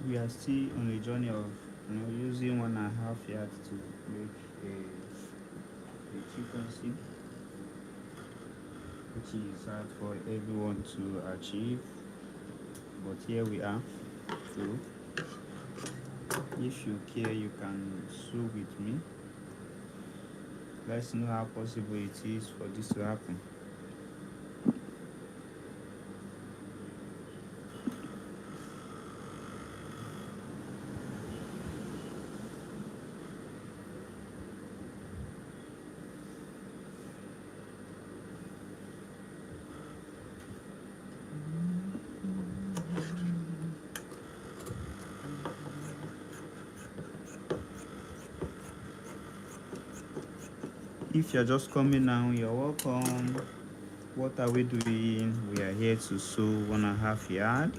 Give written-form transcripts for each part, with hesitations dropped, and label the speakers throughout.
Speaker 1: we are still on a journey of using 1.5 yards to make a frequency which is hard for everyone to achieve, but here we are. So if you care, you can sew with me. Let's know how possible it is for this to happen. If you're just coming now, you're welcome. What are we doing? We are here to sew 1.5 yard.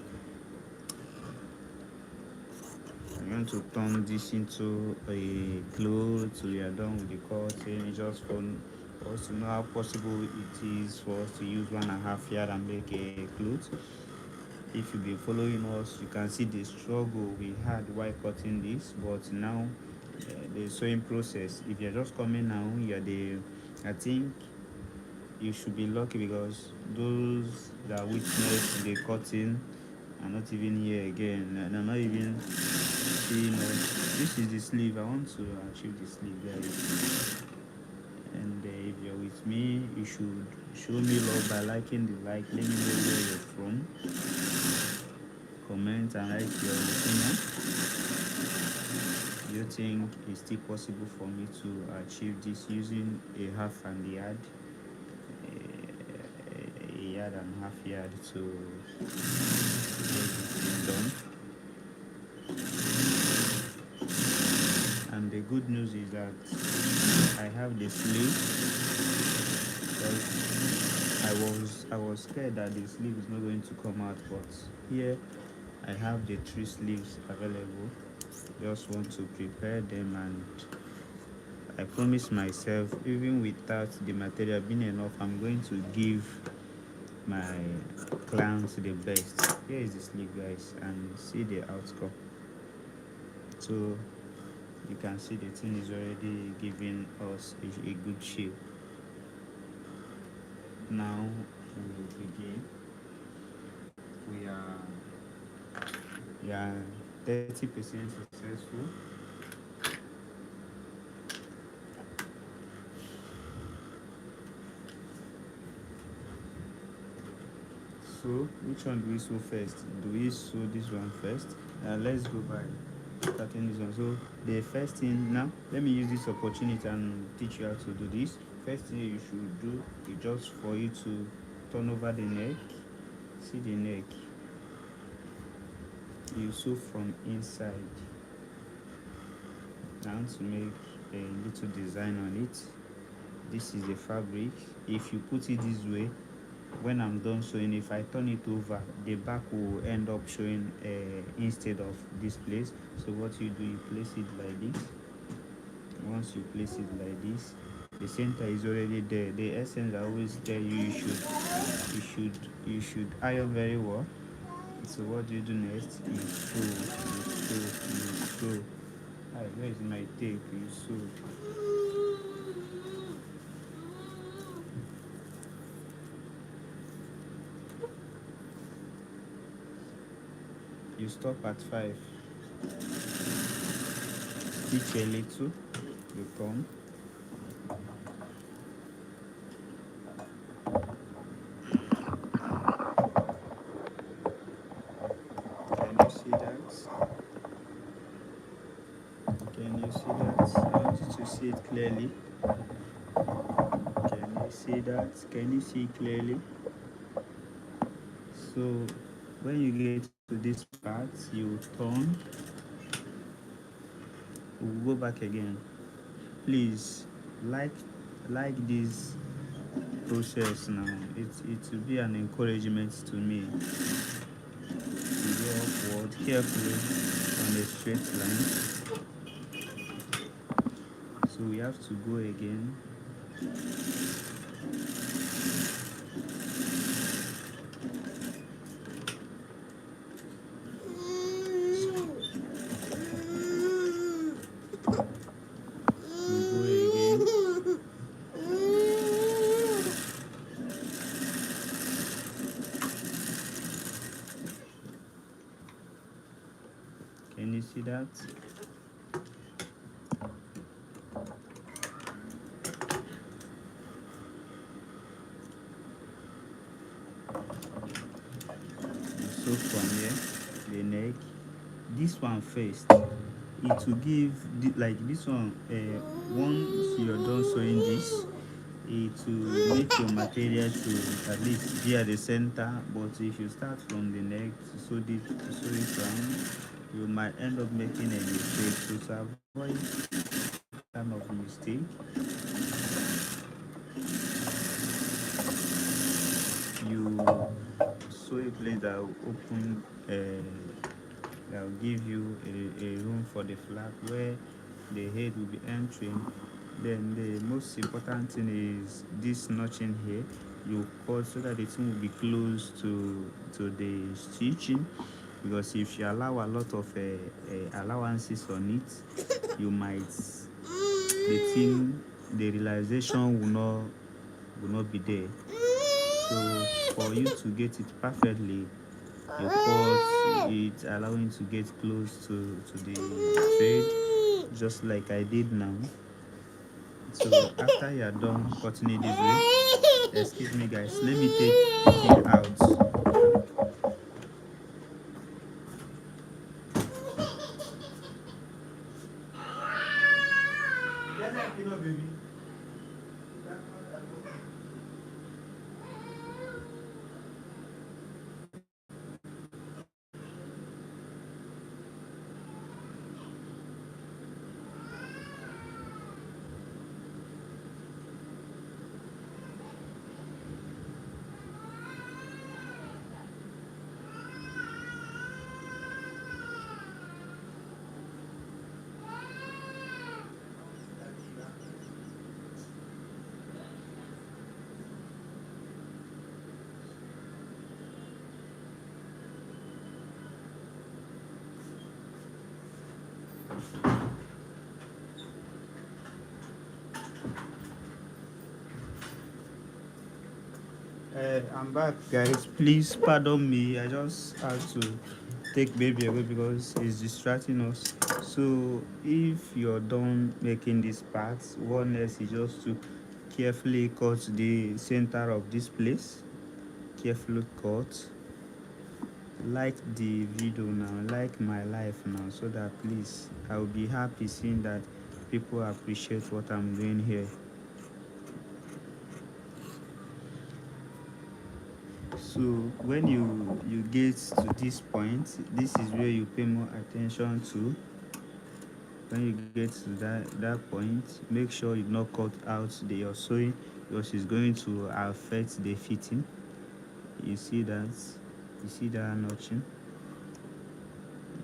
Speaker 1: I'm going to turn this into a cloth. We are done with the cutting. Just for us to know how possible it is for us to use 1.5 yard and make a cloth. If you've been following us, you can see the struggle we had while cutting this, but now the sewing process. If you're just coming now, I think you should be lucky because those that witnessed the cutting are not even here again. They're not even seeing us. This is the sleeve. I want to achieve the sleeve, guys. And if you're with me, you should show me love by liking the like. Let me know where you're from. Comment and write your opinion. Do you think it's still possible for me to achieve this using a half and yard, a yard and a half yard to get this done? And the good news is that I have the sleeve. Because I was scared that the sleeve is not going to come out, but here I have the 3 sleeves available. Just want to prepare them, and I promise myself, even without the material being enough, I'm going to give my clients the best. Here is the sleeve, guys, and see the outcome. So you can see the thing is already giving us a good shape. Now we will begin. We are 30% successful. So which one do we sew first? Do we sew this one first? Let's go by starting this one. So the first thing, now let me use this opportunity and teach you how to do this. First thing you should do is just for you to turn over the neck. See the neck. You sew from inside. I want to make a little design on it. This is the fabric. If you put it this way, when I'm done sewing, if I turn it over, the back will end up showing instead of this place. So what you do, you place it like this. Once you place it like this, the center is already there. The essence are always there. You should iron very well. So what do you do next? You sew. Hi, where is my tape? You sew. You stop at 5. Stitch a little. You come. Can you see that? Can you see that? I want you to see it clearly. Can you see that? Can you see clearly? So when you get to this part, you turn. We'll go back again. Please like this process now. It will be an encouragement to me to go upward carefully on a straight line. So we have to go again. Can you see that? So from here, the neck, this one first, it will give like this one. Once you're done sewing this, it will make your material to at least be at the center. But if you start from the neck to sew it round, you might end up making a mistake. So to avoid kind of mistake, you sew a place that will open, that will give you a room for the flap where the head will be entering. Then the most important thing is this notching here. You cut so that the thing will be close to the stitching, because if you allow a lot of allowances on it, you might the realization will not be there. So for you to get it perfectly, you cut it allowing to get close to the thread, just like I did now. So after you are done cutting it this way, excuse me guys, let me take the thing out. I'm back, guys. Please pardon me. I just had to take baby away because it's distracting us. So, if you're done making these parts, one next is just to carefully cut the center of this place. Carefully cut. Like the video now, like my life now, so that please, I'll be happy seeing that people appreciate what I'm doing here. So when you get to this point, this is where you pay more attention to. When you get to that point, make sure you not cut out your sewing, because it's going to affect the fitting. You see that notching,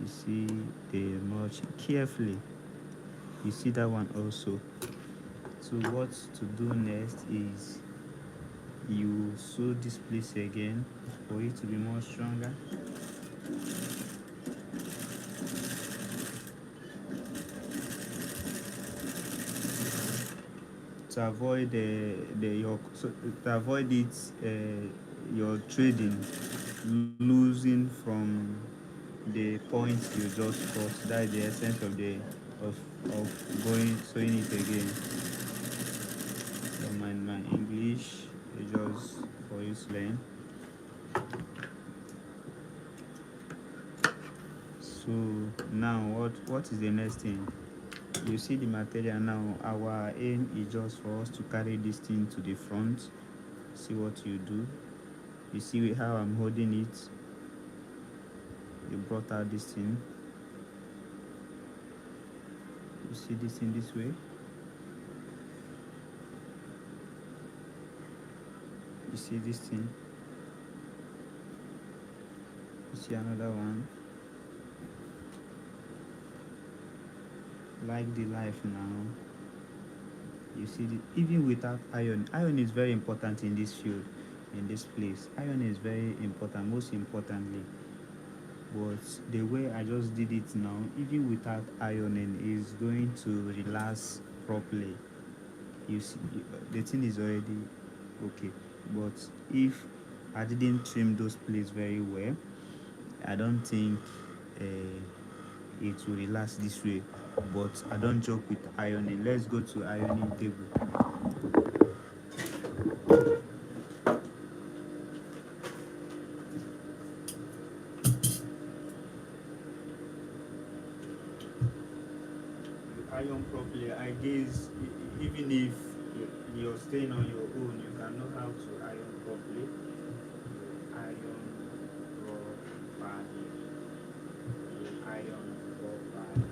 Speaker 1: you see the notch carefully, you see that one also. So what to do next is you sew this place again for it to be more stronger. To avoid to avoid it, your trading losing from the point you just cut. That is the essence of going sewing it again. Don't mind my English, it's just for you to learn. So now what is the next thing? You see the material now. Our aim is just for us to carry this thing to the front. See what you do. You see how I'm holding it. You brought out this thing. You see this thing this way. You see this thing. You see another one. Like the life now. You see even without iron is very important in this field, in this place. Iron is very important, most importantly. But the way I just did it now, even without ironing, is going to relax properly. You see, the thing is already okay. But if I didn't trim those plates very well, I don't think it will relax this way, but I don't joke with ironing. Let's go to ironing table. You iron properly. I guess even if you're staying on your own, you can know how to iron properly. Iron properly. Iron properly.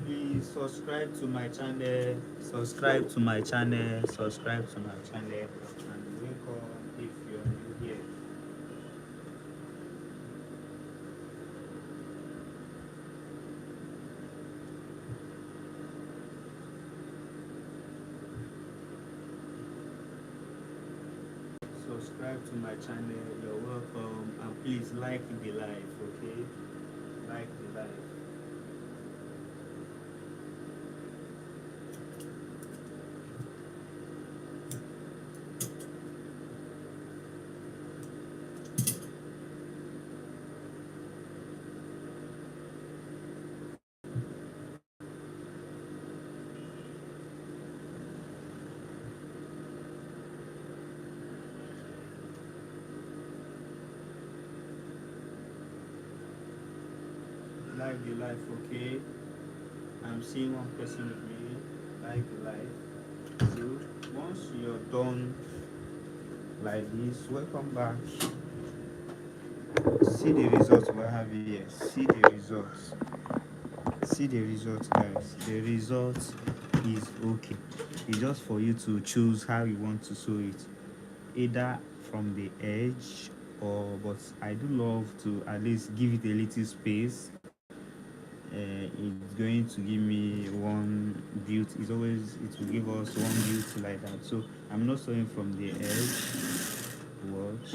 Speaker 1: Please subscribe to my channel. Subscribe to my channel. Subscribe to my channel. And welcome if you're new here. Subscribe to my channel. You're welcome. And please like the live, okay? Like the live. Like the live, okay? I'm seeing one person with me. Like the live. So once you're done like this, welcome back. See the results we have here. See the results. See the results, guys. The result is okay. It's just for you to choose how you want to sew it, either from the edge, or but I do love to at least give it a little space. It's going to give me one beauty. It will give us one beauty like that. So I'm not sewing from the edge. Watch.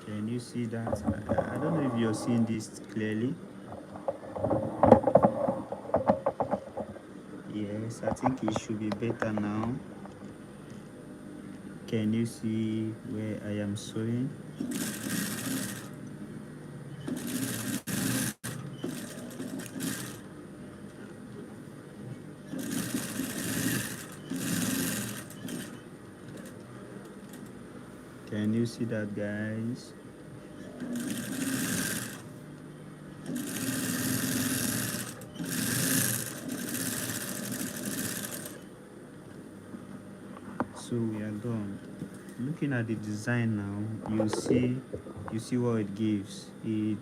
Speaker 1: Can you see that? I don't know if you're seeing this clearly. Yes, I think it should be better now. Can you see where I am sewing? Can you see that, guys? So we are done. Looking at the design now, you see what it gives. It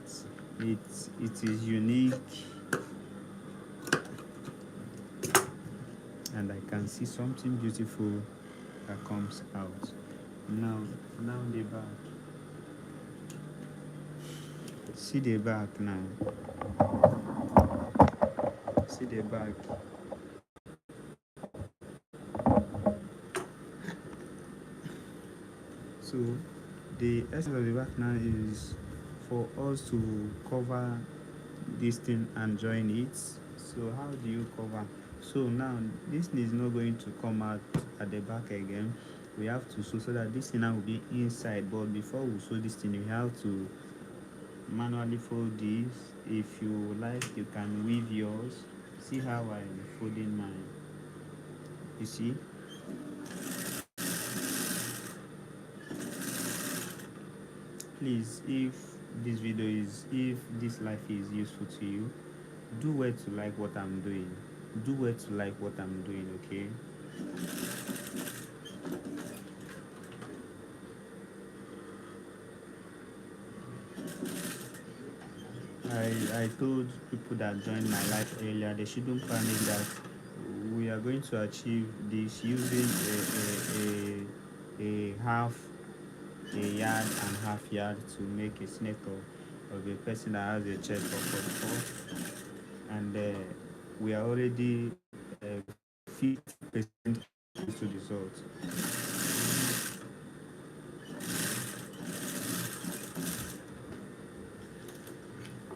Speaker 1: is unique, and I can see something beautiful that comes out. Now the back. See the back now. See the back. So the essence of the back now is for us to cover this thing and join it. So how do you cover? So now this is not going to come out at the back again. We have to sew so that this thing now will be inside. But before we sew this thing, you have to manually fold this. If you like, you can weave yours. See how I'm folding mine. You see? Please, if this life is useful to you, do well to like what I'm doing. Do well to like what I'm doing, okay? I told people that joined my life earlier they shouldn't panic that we are going to achieve this using a half a yard and half yard to make a snake of a person that has a chest of 44, and we are already 50% close to the result.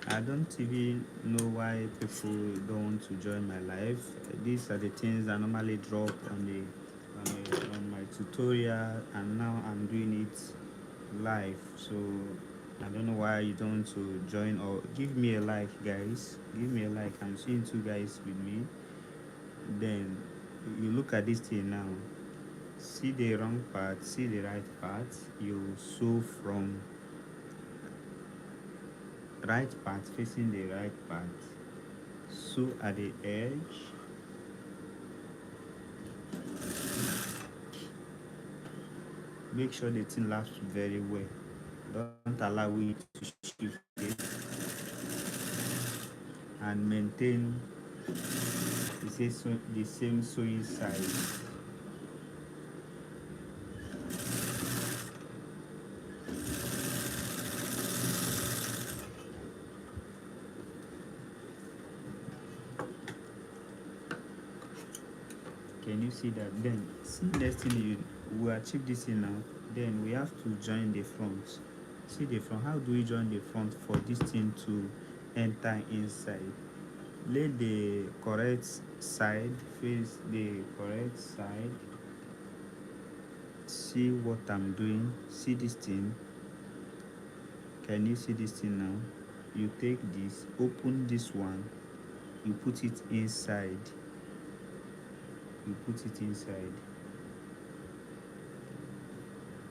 Speaker 1: I don't even know why people don't want to join my life. These are the things that normally drop on tutorial, and now I'm doing it live. So I don't know why you don't to join or give me a like, guys. Give me a like. I'm seeing two guys with me. Then you look at this thing now. See the wrong part, see the right part. You sew from right part facing the right part. Sew at the edge. Make sure the thing lasts very well. Don't allow it to shift it, and maintain the same sewing size. Can you see that? Then see, next thing you we achieve this thing now. Then we have to join the front. See the front. How do we join the front for this thing to enter inside? Lay the correct side, face the correct side. See what I'm doing. See this thing. Can you see this thing now? You take this, open this one, you put it inside. You put it inside.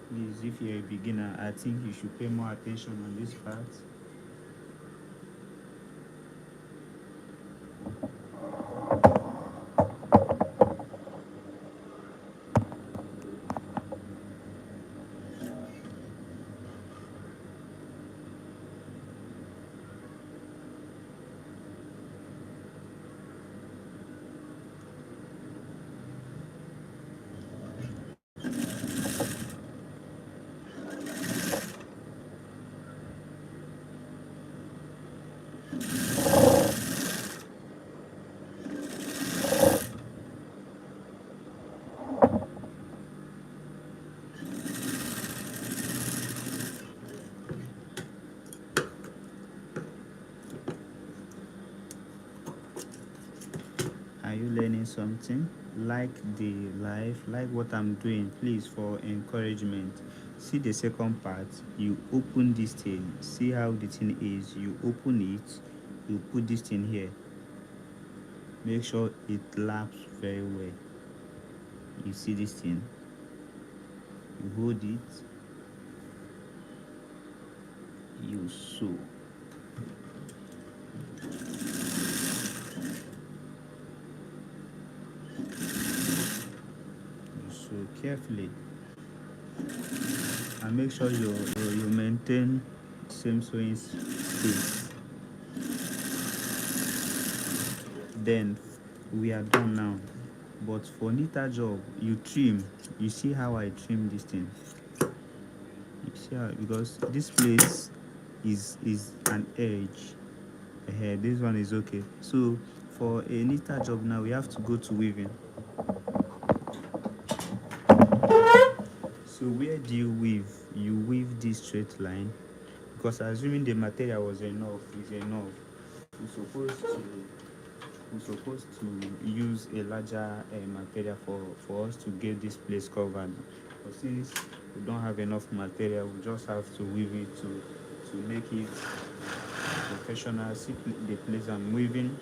Speaker 1: Please, if you're a beginner, I think you should pay more attention on this part. Are you learning something? Like the life, like what I'm doing, please, for encouragement. See the second part. You open this thing. See how the thing is. You open it. You put this thing here. Make sure it laps very well. You see this thing. You hold it. You sew. You sew carefully. And make sure you maintain same sewing space. Then we are done now. But for neater job, you trim. You see how I trim this thing. You see how, because this place is an edge. This one is okay. So for a neater job now, we have to go to weaving. So where do you weave? You weave this straight line, because assuming the material was enough, is enough. We're supposed to use a larger material for us to get this place covered. But since we don't have enough material, we just have to weave it to make it professional. See the place I'm weaving.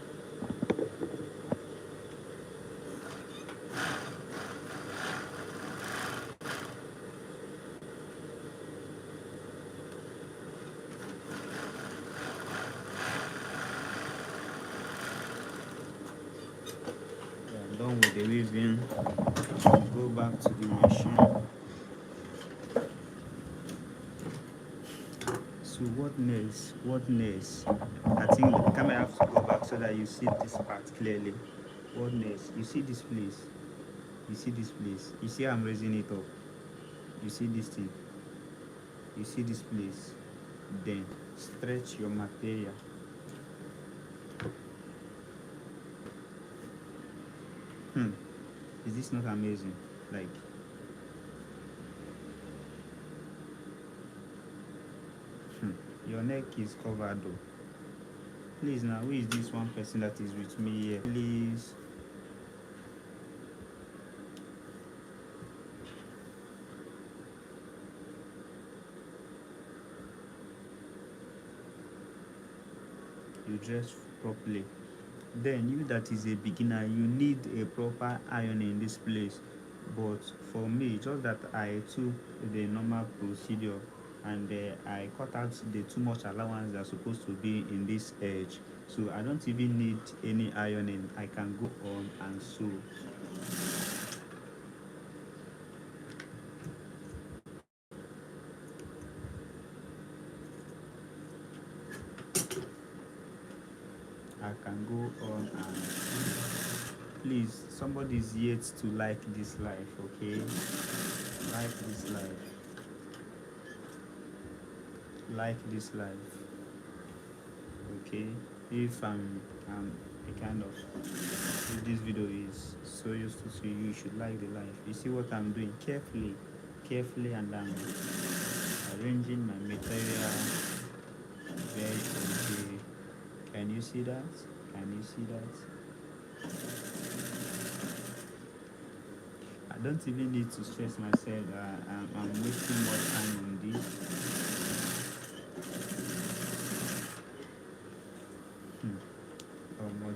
Speaker 1: I'm done with the weaving. Go back to the machine. So what next? What next? I think the camera have to go back so that you see this part clearly. What next? You see this place. You see this place. You see I'm raising it up. You see this thing. You see this place. Then stretch your material. Is this not amazing? Like, your neck is covered though. Please now, who is this one person that is with me here? Please. to dress properly. Then you that is a beginner, you need a proper iron in this place. But for me, just that I took the normal procedure, and I cut out the too much allowance that's supposed to be in this edge, so I don't even need any ironing. I can go on and sew. I can go on and please, somebody is yet to like this life, okay? Like this life. Like this life, okay? If I'm a kind of, if this video is so useful to you, you should like the life. You see what I'm doing carefully, and I'm arranging my material very okay. Can you see that? Can you see that? I don't even need to stress myself. I'm wasting more time on this.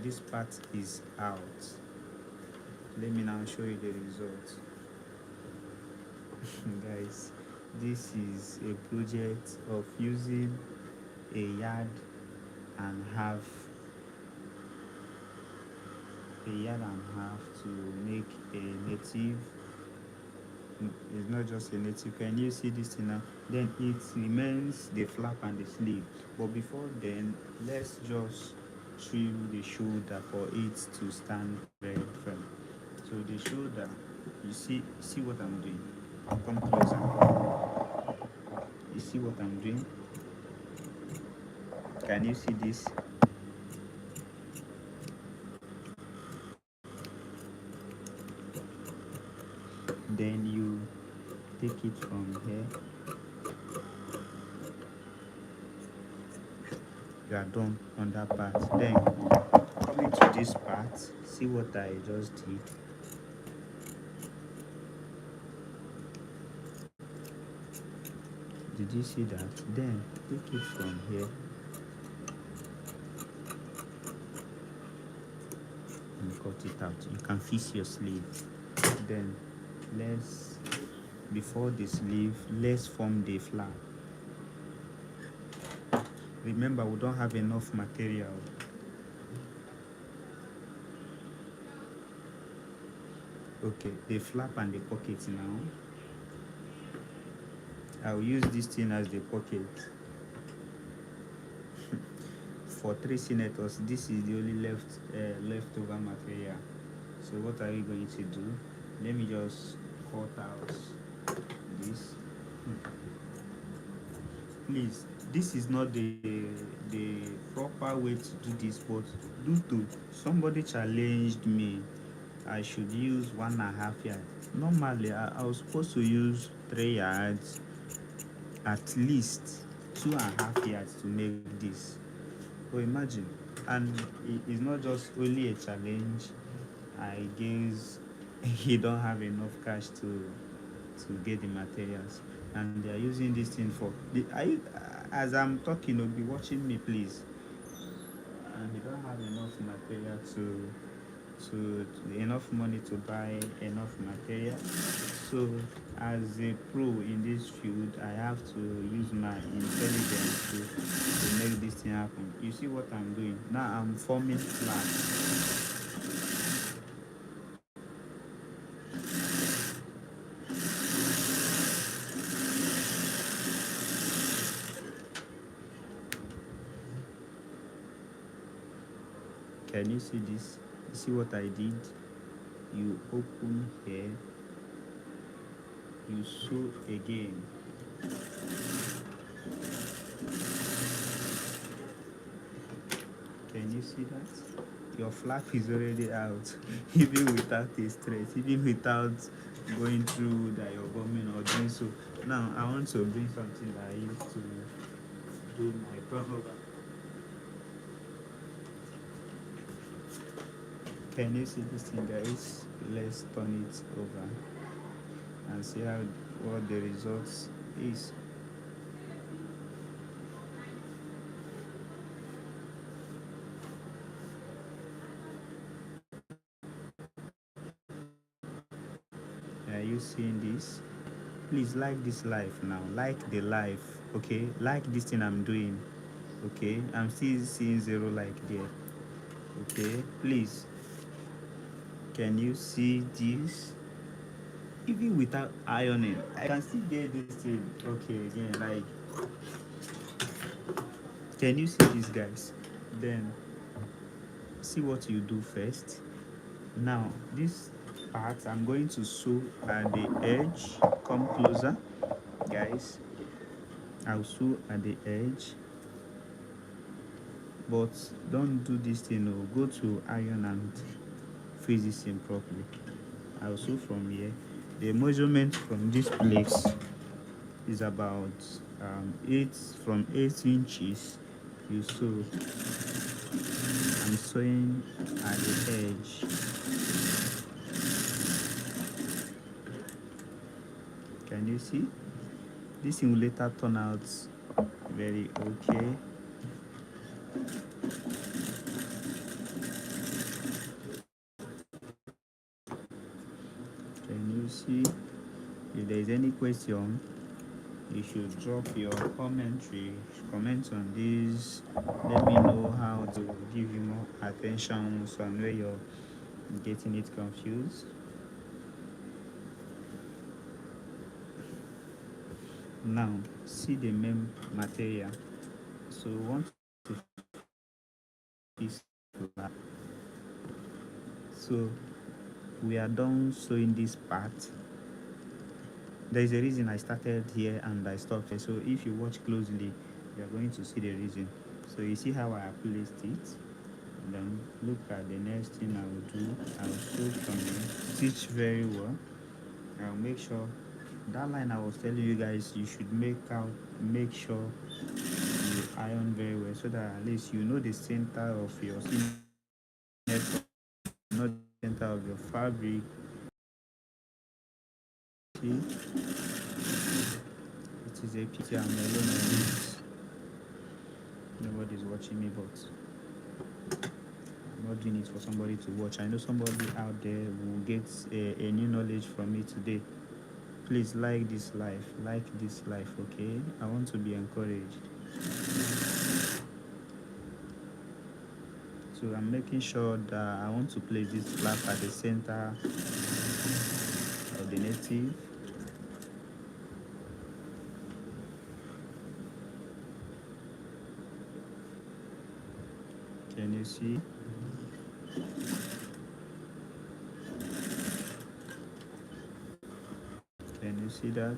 Speaker 1: This part is out. Let me now show you the result. Guys, this is a project of using a yard and half to make a native. It's not just a native. Can you see this thing now? Then it remains the flap and the sleeve. But before then, let's just trim the shoulder for it to stand very firm. So the shoulder, you see what I'm doing. Come close and come. You see what I'm doing? Can you see this? Then you take it from here. You are done on that part. Then coming to this part, see what I just did. Did you see that? Then take it from here and cut it out. You can fix your sleeve. Then before the sleeve, let's form the flap. Remember, we don't have enough material. Okay, the flap and the pocket now. I'll use this thing as the pocket. For 3 senators, this is the only leftover material. So what are we going to do? Let me just cut out this. Please, this is not the proper way to do this, but due to somebody challenged me, I should use 1.5 yards. Normally I was supposed to use 3 yards, at least 2.5 yards to make this. So imagine, and it's not just only a challenge. I guess he don't have enough cash to get the materials, and they are using this thing for the. As I'm talking, you'll be watching me, please. And they don't have enough material to enough money to buy enough material. So as a pro in this field, I have to use my intelligence to make this thing happen. You see what I'm doing now? I'm forming flags. Can you see this? You see what I did? You open here, you sew again. Can you see that? Your flap is already out, even without a stress, even without going through that you're bombing or doing so. Now I want to bring something that I used to do my turnover. Can you see this thing, guys? Let's turn it over and see what the results is. Are you seeing this? Please like this life now. Like the life, okay? Like this thing I'm doing, okay? I'm still seeing 0 like there, okay? Please, can you see this? Even without ironing, I can still get this thing. Okay, again, like, can you see this, guys? Then see what you do first. Now this part I'm going to sew at the edge. Come closer, guys. I'll sew at the edge, but don't do this thing. No, go to iron and freeze this thing properly. I'll sew from here. The measurement from this place is about 8 inches. You sew. I'm sewing at the edge. Can you see? This thing will later turn out very okay. Can you see? If there is any question, you should drop your comment on this. Let me know how to give you more attention on where you're getting it confused. Now see the main material. So we want to fix that. So we are done sewing this part. There is a reason I started here and I stopped here. So if you watch closely, you are going to see the reason. So you see how I placed it. And then look at the next thing I will do. I will sew from here, stitch very well. I'll make sure that line I was telling you guys, you should make sure you iron very well, so that at least you know the center of your not the center of your fabric. See, it is a pity I'm alone on this. Nobody's watching me, but I'm not doing it for somebody to watch. I know somebody out there will get a new knowledge from me today. Please like this life, okay? I want to be encouraged. So I'm making sure that I want to place this flap at the center of the native. Can you see? Can you see that?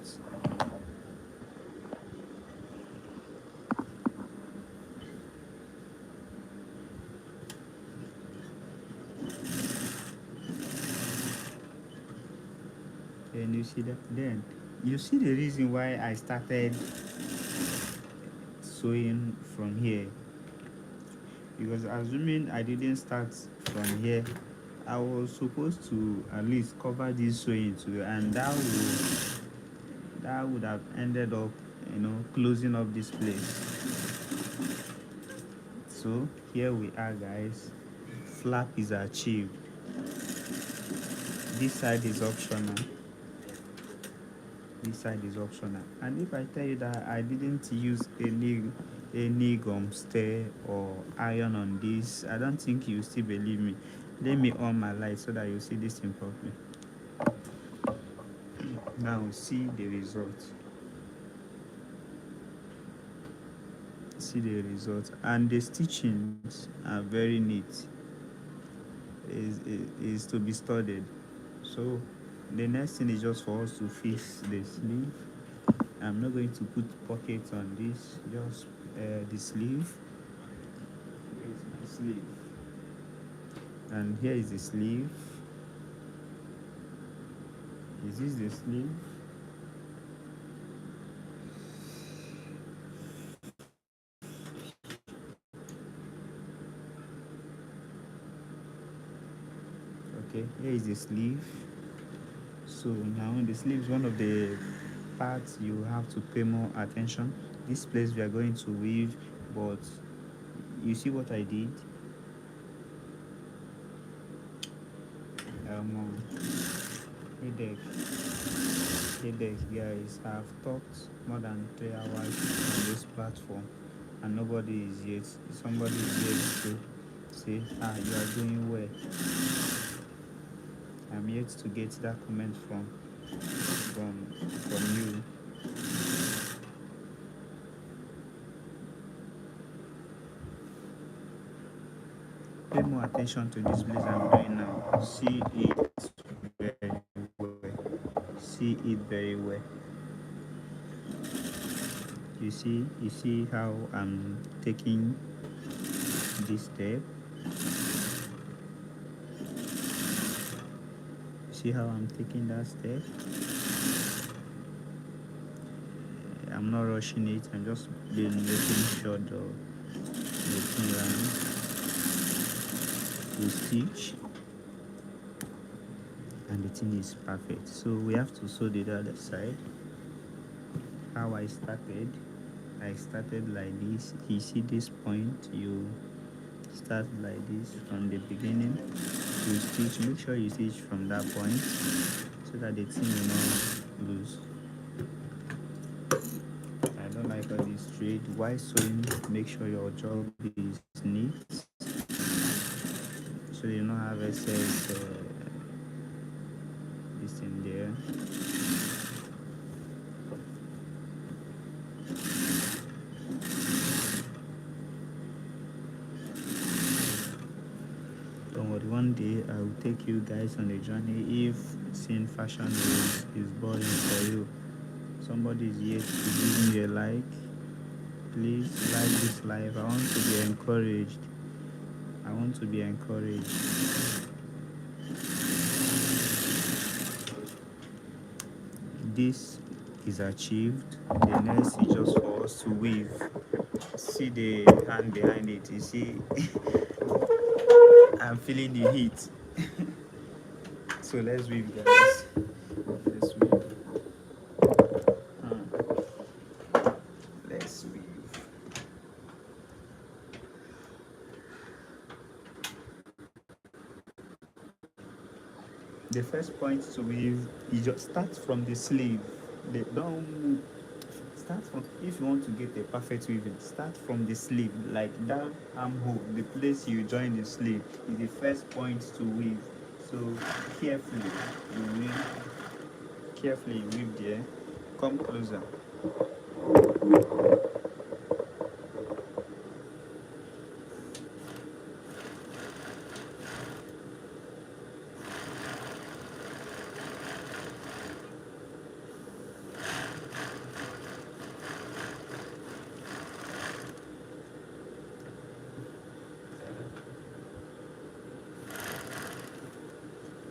Speaker 1: Can you see that? Then you see the reason why I started sewing from here, because assuming I didn't start from here, I was supposed to at least cover this sewing too, and that would have ended up, closing up this place. So here we are, guys. Flap is achieved. This side is optional. And if I tell you that I didn't use any gum stir or iron on this, I don't think you still believe me. Let me on my light so that you see this thing properly. Now see the result. And the stitchings are very neat. Is to be studied. So the next thing is just for us to fix the sleeve. I'm not going to put pockets on this, just the sleeve. Here is my sleeve, and here is the sleeve. Is this the sleeve? Okay, here is the sleeve. So now the sleeve is one of the parts you have to pay more attention. This place we are going to weave, but you see what I did? Hey there. Hey there, guys. I've talked more than 3 hours on this platform, and nobody is yet. Somebody is yet to say, you are doing well. I'm yet to get that comment from you. Pay more attention to this place I'm doing now. See it very well. See it very well. You see how I'm taking this step. See how I'm taking that step. I'm not rushing it. I'm just making sure the thing will stitch and the thing is perfect. So we have to sew the other side. How I started like this. You see this point, you start like this from the beginning. You stitch, make sure you stitch from that point so that the thing will not lose. I don't like all this straight. While sewing, make sure your job is neat so you don't have excess this in there. Don't worry, one day I will take you guys on a journey. If seeing fashion is boring for you, somebody is here to give me a like. Please like this live. I want to be encouraged. I want to be encouraged. This is achieved. The next is just for us to weave. See the hand behind it. You see, I'm feeling the heat. So let's weave, guys. Let's weave. Let's weave. The first point to weave, you just start from the sleeve. Don't start from, if you want to get a perfect weaving, start from the sleeve, like that armhole, the place you join the sleeve is the first point to weave. So carefully you weave there. Come closer.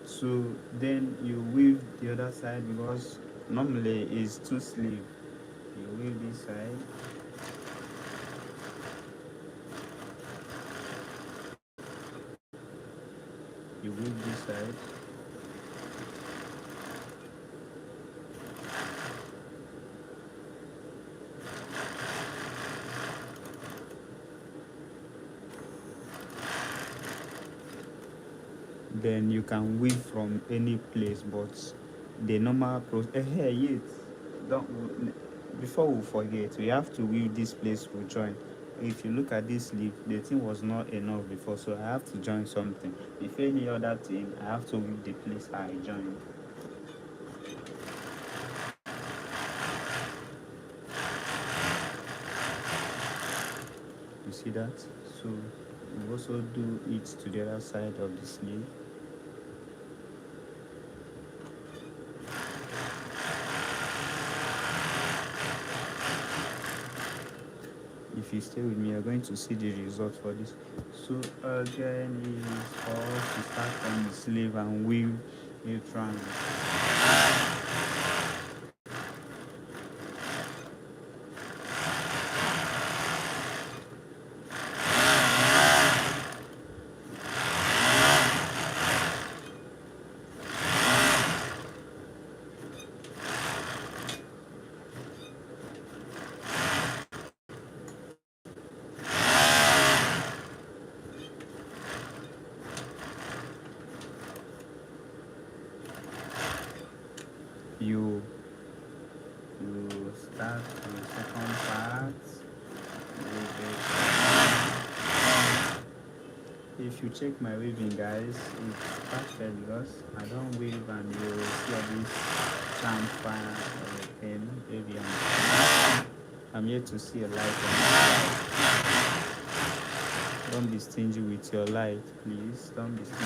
Speaker 1: So then you weave the other side, because normally it's two sleeve. You weave this side. You weave this side. Then you can weave from any place, but the normal process yet don't, before we forget, we have to weave this place we join. If you look at this sleeve, the thing was not enough before, so I have to join something. If any other thing, I have to weave the place I joined. You see that? So we also do it to the other side of the sleeve. If you stay with me, you're going to see the result for this. So again, is for us to start from the sleeve and weave a triangle. You to start the second part. If you check my weaving, guys, it's perfect because I don't weave and you see all this campfire thing. Maybe I'm here to see a light on it. Don't be stingy with your light, please. Don't be stingy.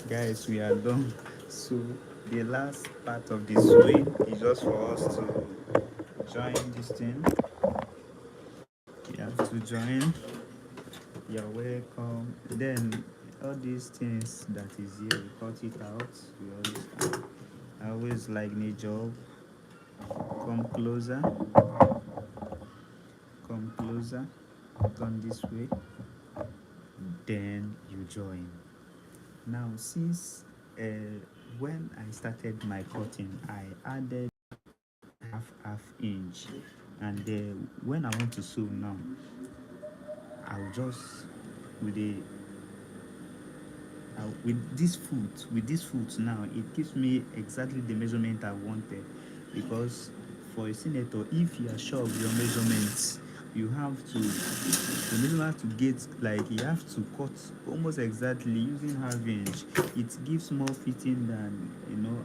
Speaker 1: Guys, we are done. So the last part of the sewing is just for us to join this thing. You have to join. You're welcome. Then all these things that is here, we cut it out. I always like my job. Come closer. Come closer. Turn this way. Then you join. Now, since when I started my cutting, I added half inch, and when I want to sew now, I'll just with the with this foot now, it gives me exactly the measurement I wanted. Because for a senator, if you are sure of your measurements, you have to the measurement to get, like, you have to cut almost exactly using half inch. It gives more fitting than,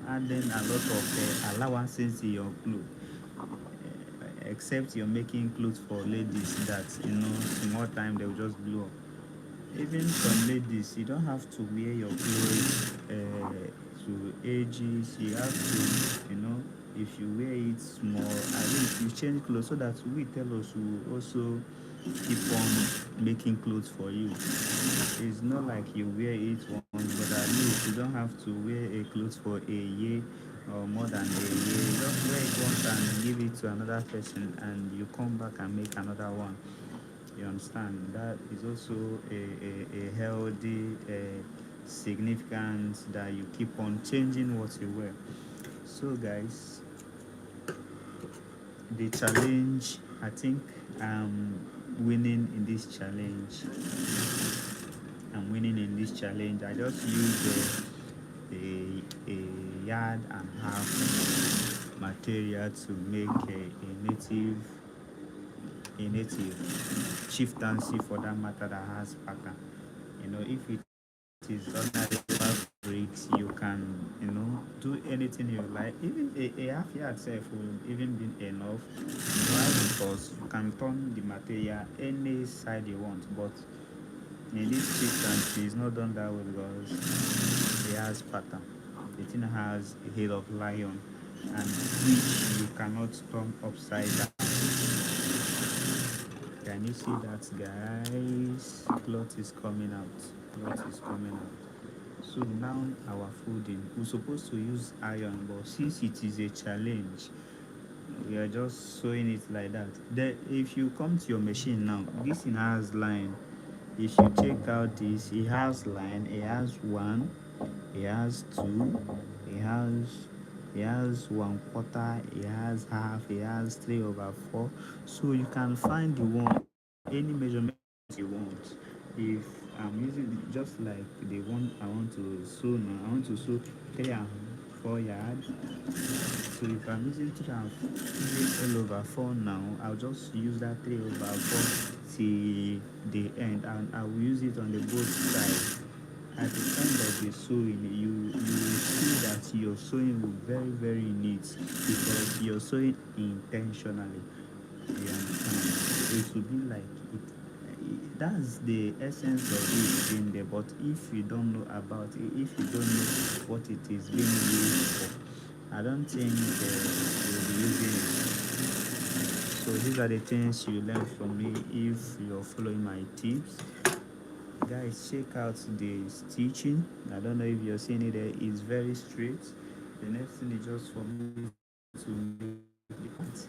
Speaker 1: adding a lot of allowances in your clothes. Except you're making clothes for ladies that, in more time they'll just blow up. Even some ladies, you don't have to wear your clothes to ages. You have to, if you wear it small, at least you change clothes so that we tailors will also keep on making clothes for you. It's not like you wear it once, but at least you don't have to wear a clothes for a year or more than a year. Just wear it once and give it to another person, and you come back and make another one. You understand? That is also a healthy significance that you keep on changing what you wear. So, guys, the challenge, I think I'm winning in this challenge. I'm winning in this challenge. I just used a yard and half material to make a native chieftaincy, for that matter, that has pattern. If it is ordinary fabrics, you can, do anything you like. Even a half yard itself will even be enough. Why? Because you can turn the material any side you want. But in this chieftaincy, it's not done that way because it has pattern. The thing has a head of lion, and which you cannot turn upside down. Can you see that, guys? Cloth is coming out. Cloth is coming out. So now our folding. We're supposed to use iron, but since it is a challenge, we are just sewing it like that. Then if you come to your machine now, this thing has line. If you check out this, it has line. It has one. It has two. It has it has 1/4. It has half. It has 3/4. So you can find the one any measurement you want. If I'm using just like the one I want to sew now, I want to sew 3 and 4 yard. So if I'm using 3/4 now, I'll just use that 3/4 till the end, and I will use it on the both sides. At the end of the sewing, you will see that your sewing will very, very neat because you're sewing intentionally. You understand? It will be like it. That's the essence of it in there. But if you don't know about it, if you don't know what it is being used for, I don't think you'll be using it. So these are the things you learn from me if you're following my tips. Guys, check out the stitching. I don't know if you're seeing it there. It's very straight. The next thing is just for me to make it.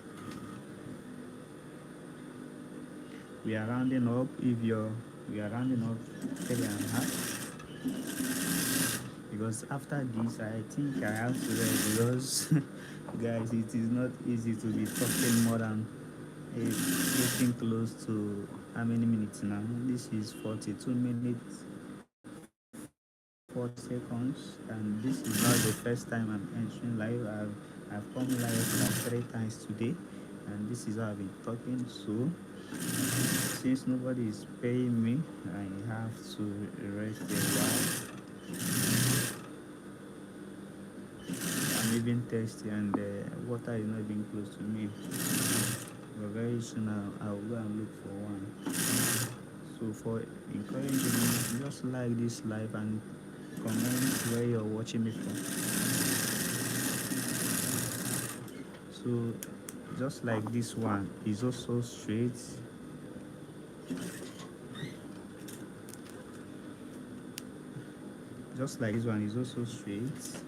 Speaker 1: We are rounding up. We are rounding up 3 and a half. because after this I think I have to rest because guys, it is not easy to be talking more than getting close to how many minutes now. This is 42 minutes 4 seconds, and this is not the first time I'm entering live. I've come live like 3 times today, and this is how I've been talking. So since nobody is paying me, I have to rest a while. I'm even thirsty, and water is not even close to me. But very soon I'll go and look for one. So for encouraging me, just like this live and comment where you're watching me from. So just like this one is also straight. Just like this one is also straight.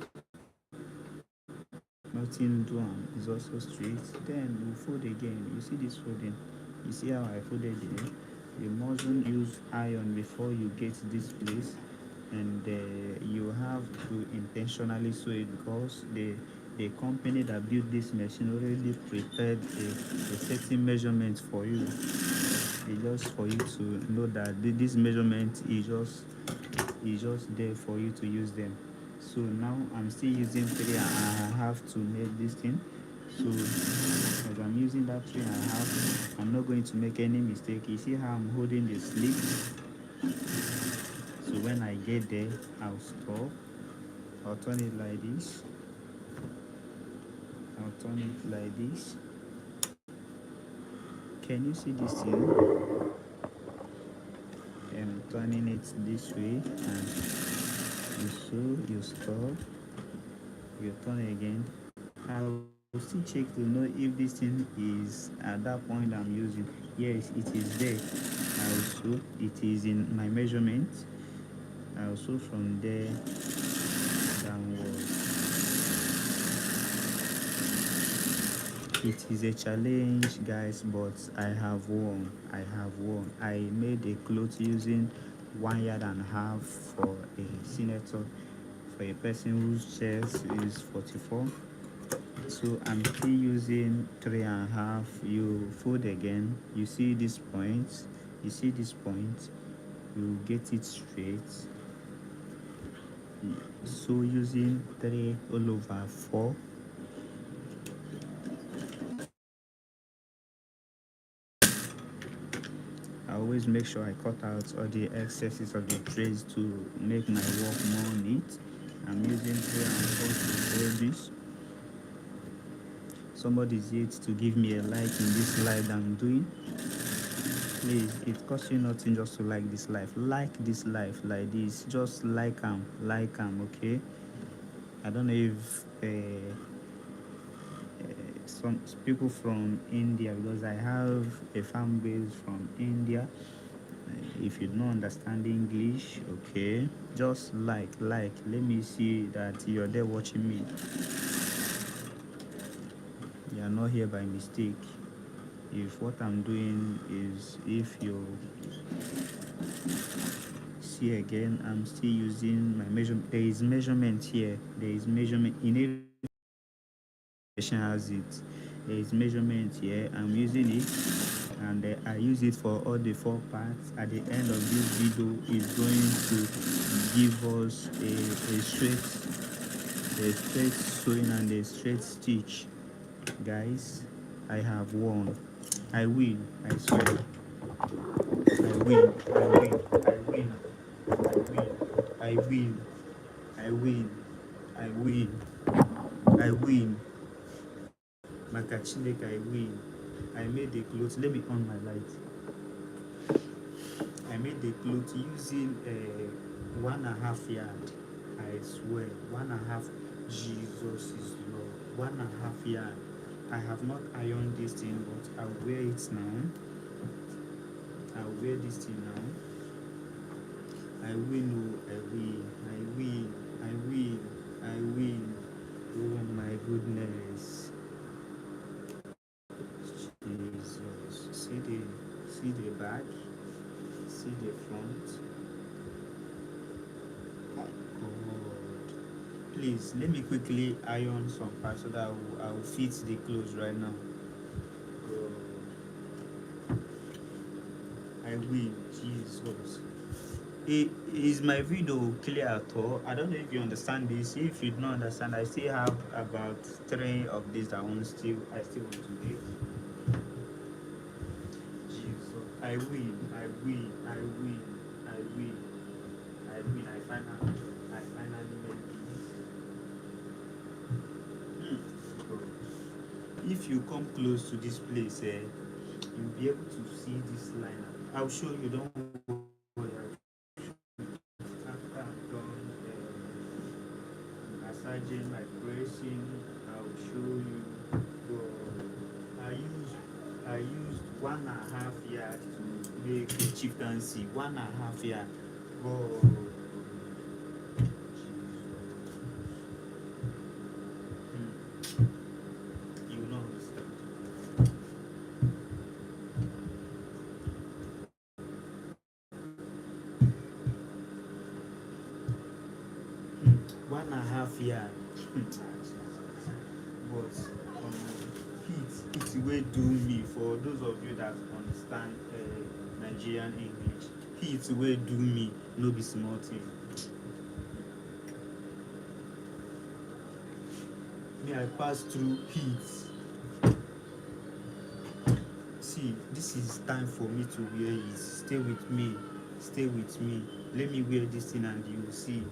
Speaker 1: Nothing done is also straight. Then we fold again. You see this folding. You see how I folded it. You mustn't use iron before you get this place, and you have to intentionally sew it because the company that built this machine already prepared a certain measurement for you. It's just for you to know that this measurement is just there for you to use them. So now I'm still using 3.5 to make this thing. So as I'm using that 3.5, I'm not going to make any mistake. You see how I'm holding the slip? So when I get there, I'll stop. I'll turn it like this. I'll turn it like this. Can you see this thing? I'm turning it this way, and you sew, you stop, you turn again. I will still check to know if this thing is at that point I'm using. Yes, it is there. Also, it is in my measurement. Also from there downwards. It is a challenge, guys, but I have won. I made a cloth using 1.5 for a senator, for a person whose chest is 44. So I'm still using 3.5. You fold again. You see this point. You see this point. You get it straight. So using 3/4. I always make sure I cut out all the excesses of the threads to make my work more neat. I'm using 3/4 to fold this. Somebody's yet to give me a like in this live that I'm doing. Please, it costs you nothing just to like this life. Like this life like this. Just like okay? I don't know if some people from India, because I have a fan base from India. If you don't understand English, okay, just like let me see that you're there watching me. You are not here by mistake. If what I'm doing is, if you see again, I'm still using my measurement. There is measurement here. There is measurement in every machine has it. There is measurement here. I'm using it, and I use it for all the 4 parts. At the end of this video is going to give us a straight sewing and a straight stitch. Guys, I have won. I win, I swear. I win, I win, I win, I win, I win, I win, I win. Makachilek, I win. I made the clothes. Let me on my light. I made the clothes using 1.5 yard. I swear, 1.5. Jesus is Lord. 1.5 yard. I have not ironed this thing, but I'll wear it now. I'll wear this thing now. I win, oh, I win, I win, I win, I win. Oh my goodness. Jesus. See the back, see the front. Oh God. Please let me quickly iron some parts so that I will fit the clothes right now. I will. Jesus. Is my video clear at all? I don't know if you understand this. If you don't understand, I still have about three of these that I still want to make. Jesus. I win. I win. I win. I win. I win. I finally made this. If you come close to this place, you'll be able to see this line. I'll show you. Don't worry. After I've done massaging my pressing, I'll show you. But I used 1.5 yards to make a chieftaincy. 1.5 yards. Oh, you will not understand. 1.5 yards. But Pete will do me. For those of you that understand Nigerian English, Pete will do me. No be small thing. Me, I pass through Pete. See, this is time for me to wear it. Stay with me. Stay with me. Let me wear this thing and you will see.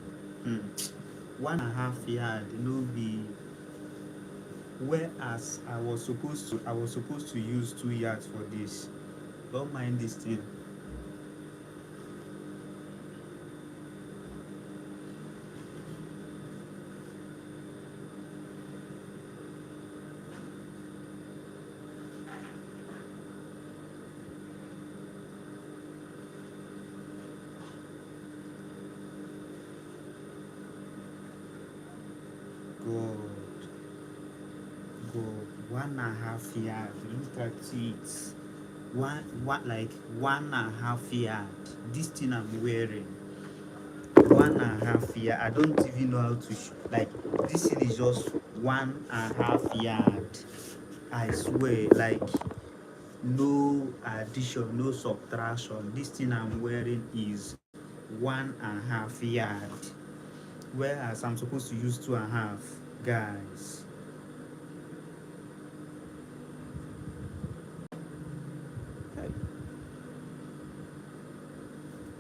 Speaker 1: 1.5 yard, no be. Whereas I was supposed to use 2 yards for this. Don't mind this thing. God, God, 1.5 yard. Look at it. Like 1.5 yard. This thing I'm wearing. 1.5 yard. I don't even know how to like. This thing is just 1.5 yard. I swear, like no addition, no subtraction. This thing I'm wearing is 1.5 yard. Whereas I'm supposed to use 2.5, guys. Hey.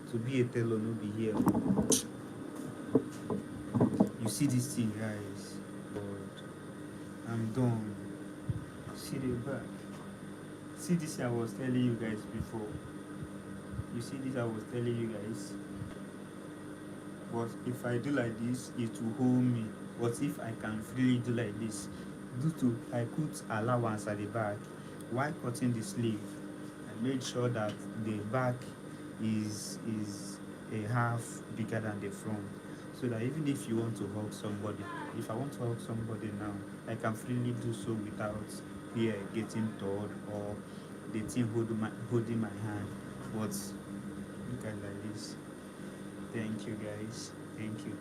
Speaker 1: To be a tailor, no be here. You see this thing, guys. God, I'm done. See the back. See this I was telling you guys before. You see this I was telling you guys. But if I do like this, it will hold me. But if I can freely do like this, due to I put allowance at the back, while cutting the sleeve, I made sure that the back is a half bigger than the front, so that even if you want to hug somebody, if I want to hug somebody now, I can freely do so without fear getting torn or the thing holding my hand. But look at like this. Thank you guys. Thank you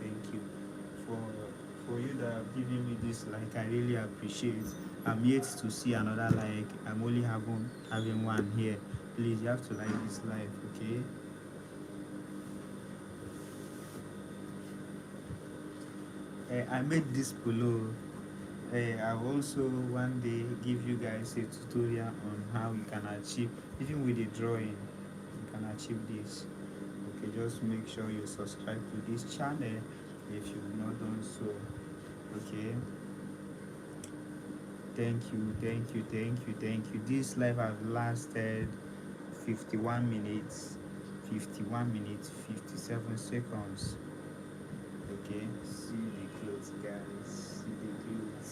Speaker 1: for you that have given me this like. I really appreciate. I'm yet to see another like. I'm only having one here. Please, you have to like this life, okay? I made this polo. I'll also one day give you guys a tutorial on how you can achieve, even with the drawing, you can achieve this. Okay, just make sure you subscribe to this channel if you've not done so. Okay, thank you. This live has lasted 51 minutes, 57 seconds. Okay, see the clothes, guys. See the clothes.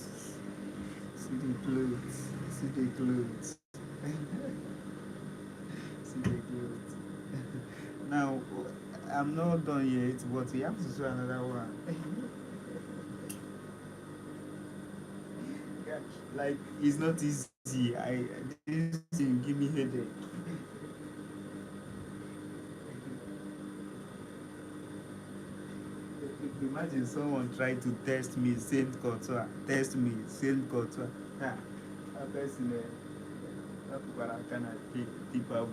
Speaker 1: See the clothes. See the clothes. See the clothes. Now, I'm not done yet, but we have to do another one. Yeah, like, it's not easy. This thing give me headache. Imagine someone trying to test me Saint Couture, test me Saint Couture. Ah, that person that kind of people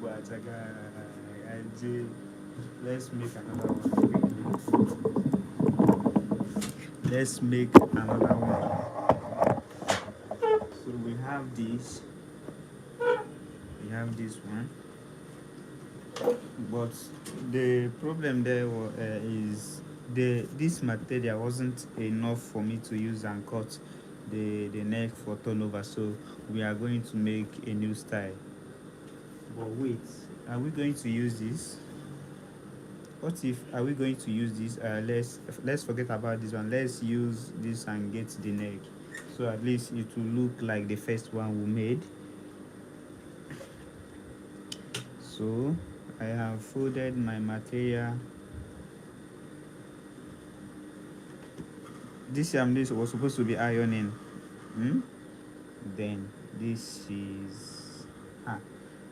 Speaker 1: let's make another one quickly. Let's make another one. So we have this. We have this one. But the problem there is this material wasn't enough for me to use and cut the neck for turnover, so we are going to make a new style. But wait, are we going to use this? What if are we going to use this? Let's forget about this one. Let's use this and get the neck, so at least it will look like the first one we made. So I have folded my material. This was supposed to be ironing. Then this is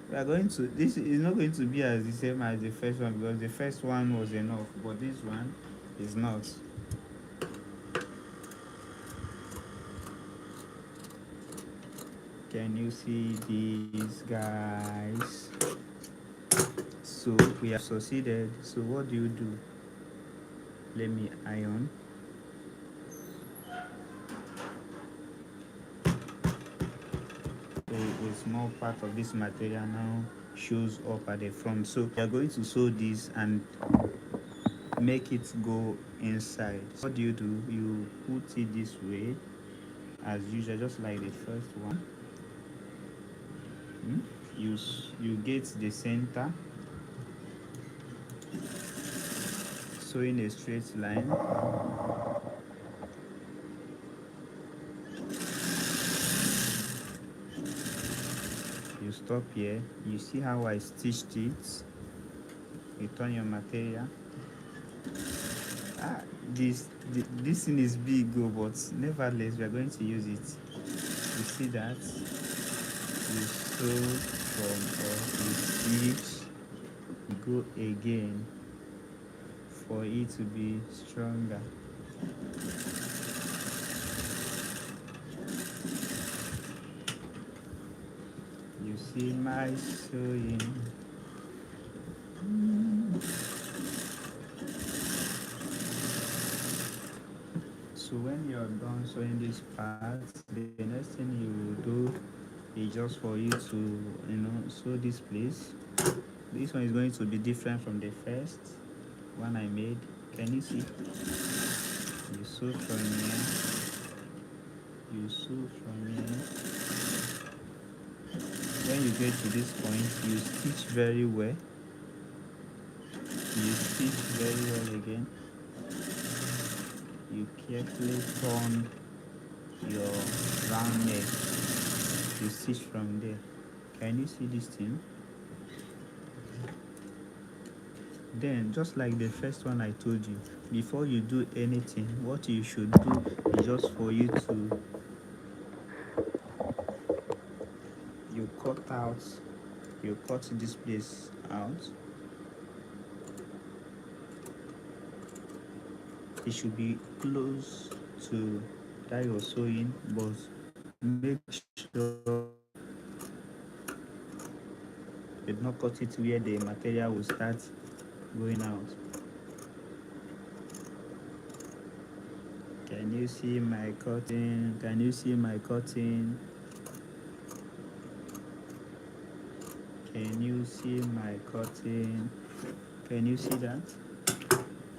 Speaker 1: we are going to this is not going to be as the same as the first one, because the first one was enough, but this one is not. Can you see these guys? So we have succeeded. So what do? Let me iron. A small part of this material now shows up at the front, so we are going to sew this and make it go inside. So what do? You put it this way as usual, just like the first one. You get the center, sewing a straight line. You stop here. You see how I stitched it. You turn your material. This thing is big, but nevertheless we are going to use it. You see that? You sew from you stitch, go again for it to be stronger. You see my sewing. So when you're done sewing this part, the next thing you will do is just for you to sew this place. This one is going to be different from the first one I made. Can you see? You sew from here. You sew from here. When you get to this point, you stitch very well. You stitch very well again. You carefully turn your round neck. You stitch from there. Can you see this thing? Then, just like the first one I told you, before you do anything, what you should do is just for you to cut this place out. It should be close to that you're sewing, but make sure you not cut it where the material will start going out. Can you see my cutting? Can you see my cutting? Can you see my cutting? Can you see that?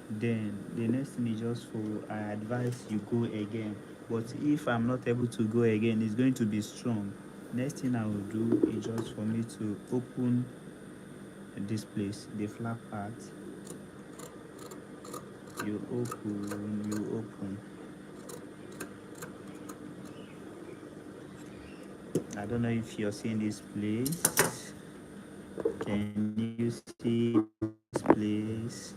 Speaker 1: Then the next thing is just I advise you go again. But if I'm not able to go again, it's going to be strong. Next thing I will do is just for me to open this place, the flap part. You open. I don't know if you're seeing this place. Can you see this place?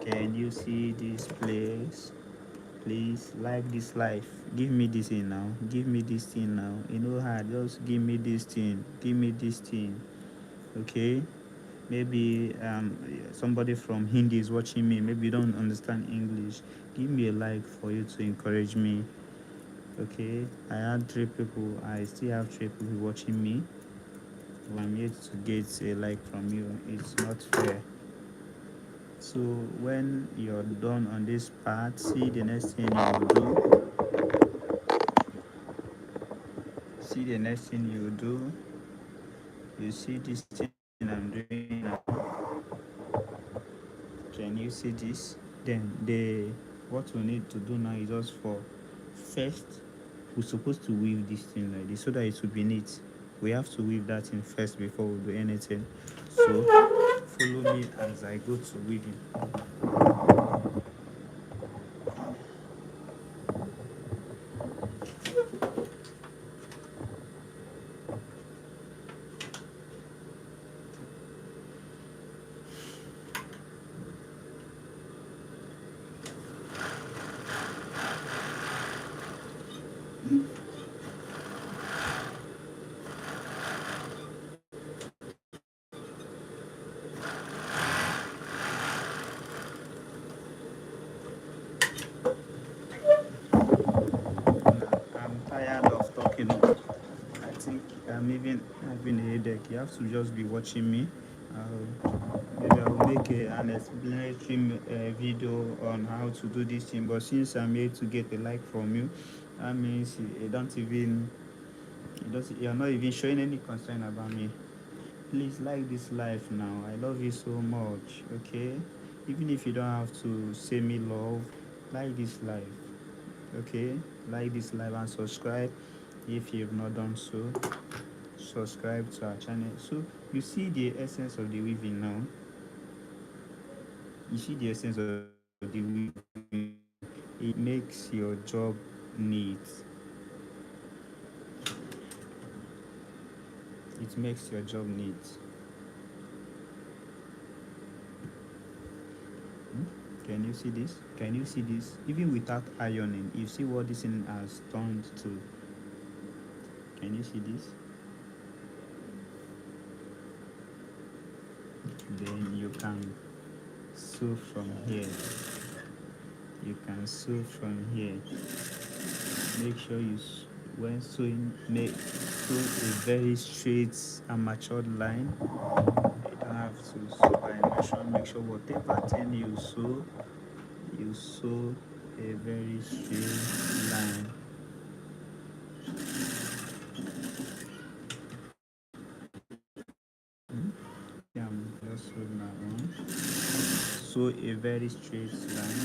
Speaker 1: Can you see this place? Please like this life. Give me this thing now. Give me this thing now. You know how? Just give me this thing. Give me this thing. Okay? maybe somebody from Hindi is watching me, maybe you don't understand English, give me a like for you to encourage me. Okay, I had 3 people, I still have 3 people watching me. I'm yet to get a like from you. It's not fair. So when you're done on this part, see the next thing you will do. See the next thing you will do. You see this thing I'm doing now. Can you see this? Then what we need to do now is just for first we're supposed to weave this thing like this so that it will be neat. We have to weave that thing first before we do anything. So follow me as I go to weaving. I'm tired of talking. I think I'm even having a headache. You have to just be watching me. Maybe I'll make an explanatory video on how to do this thing. But since I'm here to get a like from you, that means you're not even showing any concern about me. Please like this life now. I love you so much. Okay, even if you don't have to say me love, like this life. Okay, like this live and subscribe if you've not done so. Subscribe to our channel. So you see the essence of the weaving now. You see the essence of the weaving. It makes your job neat. It makes your job neat. Can you see this? Can you see this? Even without ironing, you see what this thing has turned to. Can you see this? Then you can sew from here. You can sew from here. Make sure when sewing, sew a very straight and matured line. You don't have to sew by emotion. Make sure whatever thing you sew a very straight line. Yeah, I'm just holding my own. Sew a very straight line.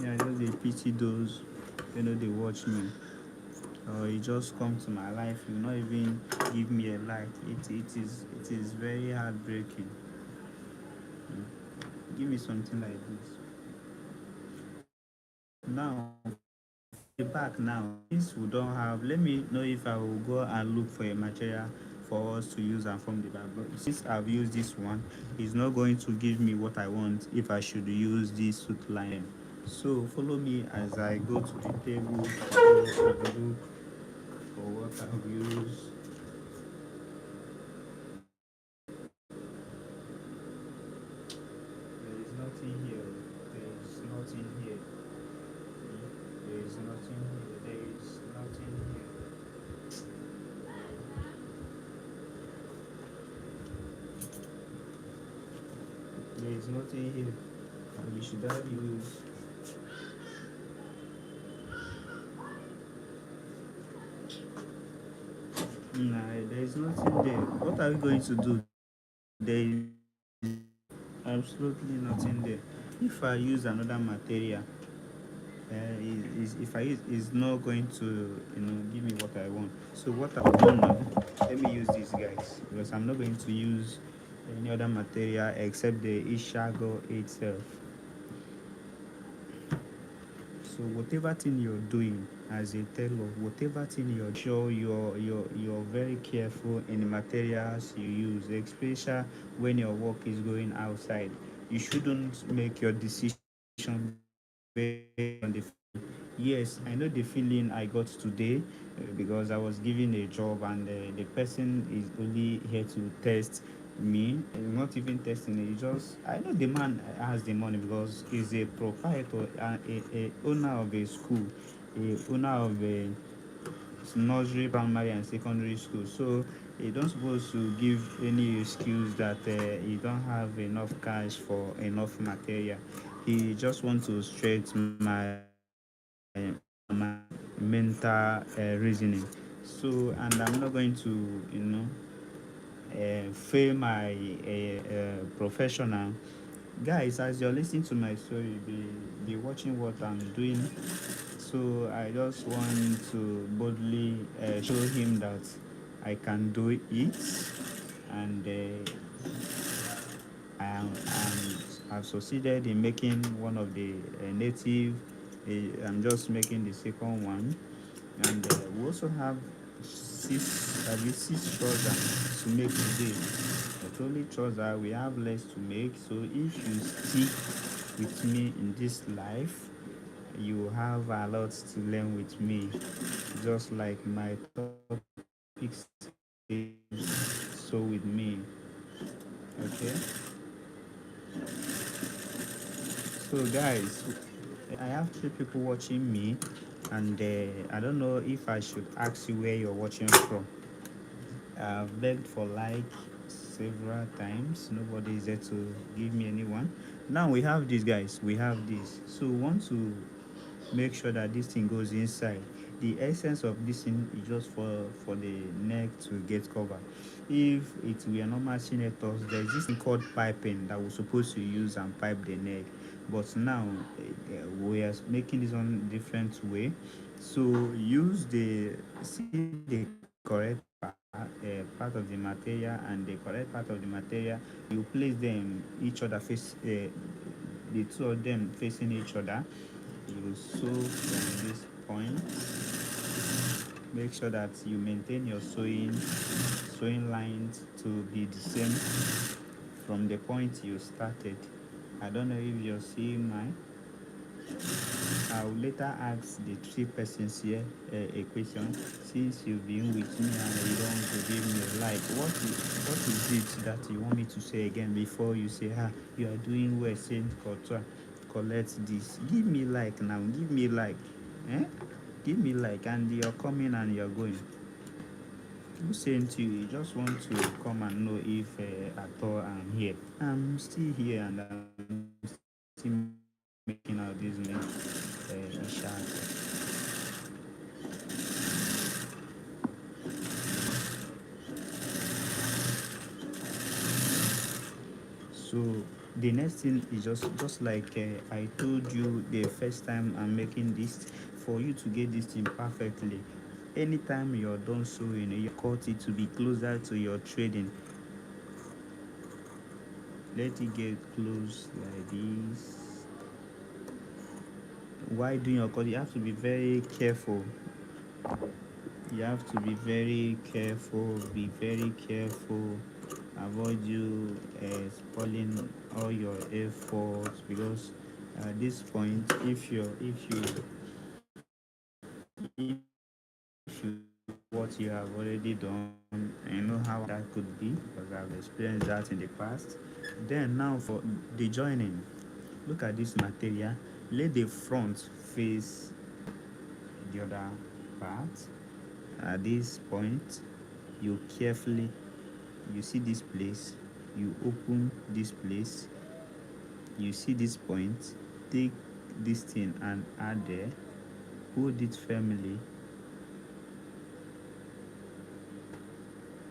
Speaker 1: Yeah, just a pity those they watch me. Or you just come to my life, you not even give me a like. It is very heartbreaking. Give me something like this. Now the back now. Since we don't have, let me know if I will go and look for a material for us to use and form the back. But since I've used this one, it's not going to give me what I want if I should use this suit line. So follow me as I go to the table to have a look for what I've used. There is nothing here. There is nothing here. There is nothing here. There is nothing here. There is nothing here. And you should have used. Nah, there is nothing there. What are we going to do? There is absolutely nothing there. If I use another material, if I use, is not going to give me what I want. So what I'll do now, let me use these guys because I'm not going to use any other material except the Ishago itself. So whatever thing you're doing, as a tailor, whatever thing you're sure you're very careful in the materials you use, especially when your work is going outside. You shouldn't make your decision based on the yes, I know the feeling I got today because I was given a job and the person is only here to test me, not even testing it. Just I know the man has the money because he's a proprietor, a owner of a school, a owner of a nursery, primary, and secondary school. So you don't supposed to give any excuse that you don't have enough cash for enough material. He just wants to stretch my mental reasoning. So, and I'm not going to, fail my professional. Guys, as you're listening to my story, be watching what I'm doing. So I just want to boldly show him that I can do it, and I've succeeded in making one of the native. I'm just making the second one, and we also have six trousers to make today. But only trouser we have less to make. So if you stick with me in this life, you have a lot to learn with me. Just like my topic says, so with me. Okay. So guys, I have three people watching me, and I don't know if I should ask you where you're watching from. I've begged for like several times. Nobody is there to give me anyone. Now we have these guys. We have this. So we want to make sure that this thing goes inside. The essence of this thing is just for the neck to get covered. If it were normal senators, there's this thing called piping that we're supposed to use and pipe the neck. But now we are making this one different way. So use the see the correct part of the material and the correct part of the material. You place them each other face the two of them facing each other. You sew from this point. Make sure that you maintain your sewing lines to be the same from the point you started. I don't know if you're seeing mine. I will later ask the three persons here a question. Since you've been with me and you don't want to give me a like, what is it that you want me to say again before you say, you are doing well, Saint Kotua, collect this. Give me like now, give me like. Eh? Give me like, and you're coming and you're going. Who's saying to you, you just want to come and know if at all I'm here. I'm still here and I'm still making out this Isha. So the next thing is just like I told you the first time I'm making this, for you to get this thing perfectly. Anytime you're done sewing, you cut it to be closer to your trading. Let it get close like this. While doing your cut, you have to be very careful. You have to be very careful. Be very careful. Avoid you spoiling all your efforts, because at this point, if you what you have already done, I know how that could be because I've experienced that in the past. Then now for the joining, look at this material. Let the front face the other part. At this point, you carefully, you see this place, you open this place, you see this point, take this thing and add there, hold it firmly,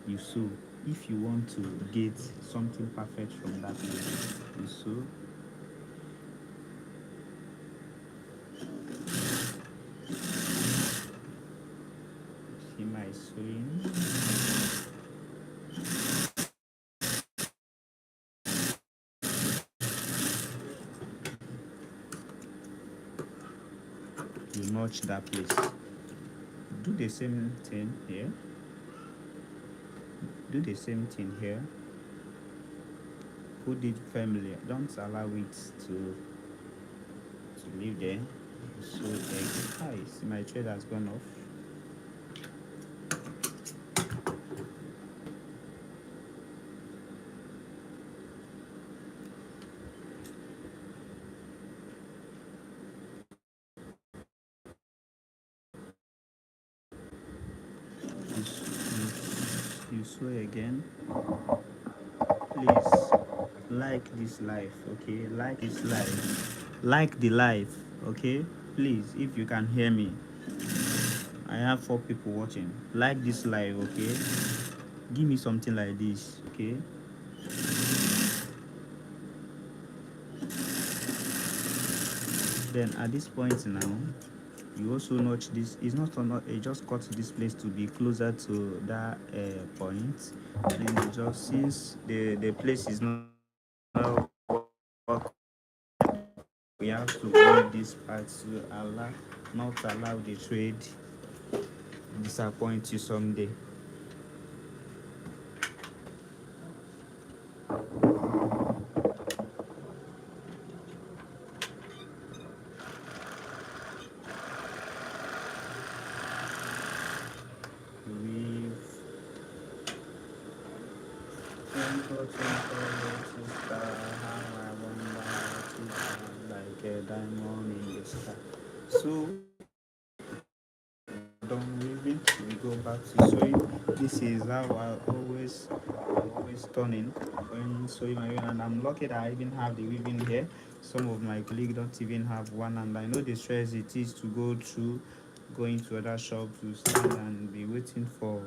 Speaker 1: you sew. If you want to get something perfect from that place, you sew. See my sewing. You notch that place. do the same thing here. Do the same thing here. Put it firmly. Don't allow it to leave there. So see, my thread has gone off. You sew again. Please like this life, okay? Like this life. Like the life, okay? Please, if you can hear me, I have 4 people watching. Like this live, okay? Give me something like this, okay? Then at this point now, you also notch this. It's not just cut this place to be closer to that point. Then you just, since the place is not work, we have to leave this part to not allow the trade disappoint you someday. We've how I wonder like a diamond in the sky. So done weaving, we go back to sewing. This is how I'm always turning when sewing my own, and I'm lucky that I even have the weaving here. Some of my colleagues don't even have one, and I know the stress it is to go through going to other shops to stand and be waiting for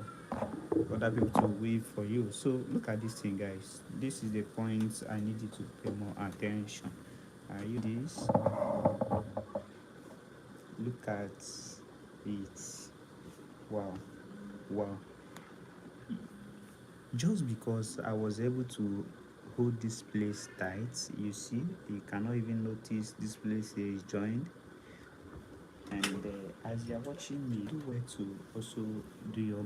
Speaker 1: other people to weave for you. So look at this thing, guys. This is the point I need you to pay more attention. Are you this? Look at it. Wow. Wow. Just because I was able to hold this place tight, you see, you cannot even notice this place here is joined. And as you're watching me, do well to also do your